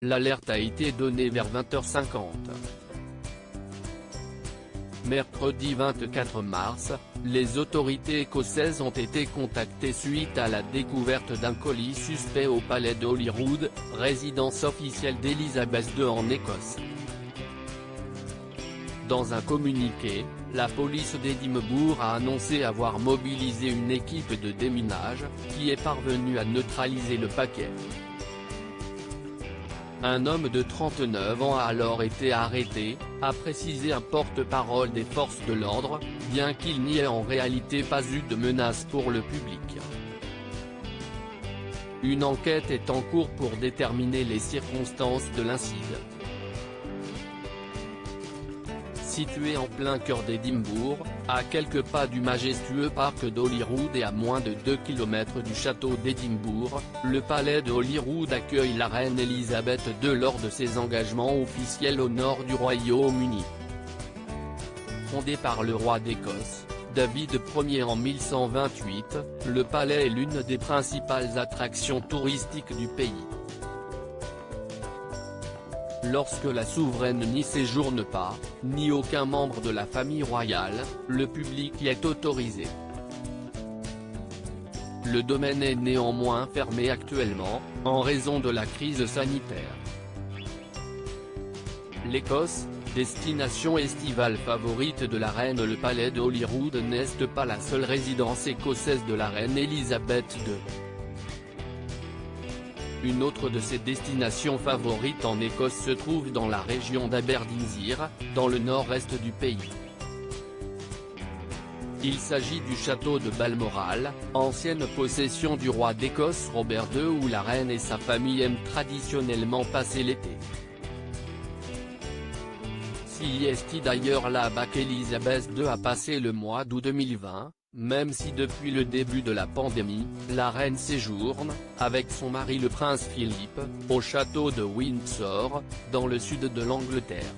L'alerte a été donnée vers 20h50. Mercredi 24 mars, les autorités écossaises ont été contactées suite à la découverte d'un colis suspect au palais d'Holyrood, résidence officielle d'Elisabeth II en Écosse. Dans un communiqué, la police d'Édimbourg a annoncé avoir mobilisé une équipe de déminage, qui est parvenue à neutraliser le paquet. Un homme de 39 ans a alors été arrêté, a précisé un porte-parole des forces de l'ordre, bien qu'il n'y ait en réalité pas eu de menace pour le public. Une enquête est en cours pour déterminer les circonstances de l'incident. Situé en plein cœur d'Édimbourg, à quelques pas du majestueux parc d'Holyrood et à moins de 2 km du château d'Édimbourg, le palais de Holyrood accueille la reine Elisabeth II lors de ses engagements officiels au nord du Royaume-Uni. Fondé par le roi d'Écosse, David Ier en 1128, le palais est l'une des principales attractions touristiques du pays. Lorsque la souveraine n'y séjourne pas, ni aucun membre de la famille royale, le public y est autorisé. Le domaine est néanmoins fermé actuellement, en raison de la crise sanitaire. L'Écosse, destination estivale favorite de la reine. Le palais de Holyrood n'est pas la seule résidence écossaise de la reine Elisabeth II. Une autre de ses destinations favorites en Écosse se trouve dans la région d'Aberdeenshire, dans le nord-est du pays. Il s'agit du château de Balmoral, ancienne possession du roi d'Écosse Robert II, où la reine et sa famille aiment traditionnellement passer l'été. C'est d'ailleurs là-bas qu'Elisabeth II a passé le mois d'août 2020. Même si depuis le début de la pandémie, la reine séjourne, avec son mari le prince Philippe, au château de Windsor, dans le sud de l'Angleterre.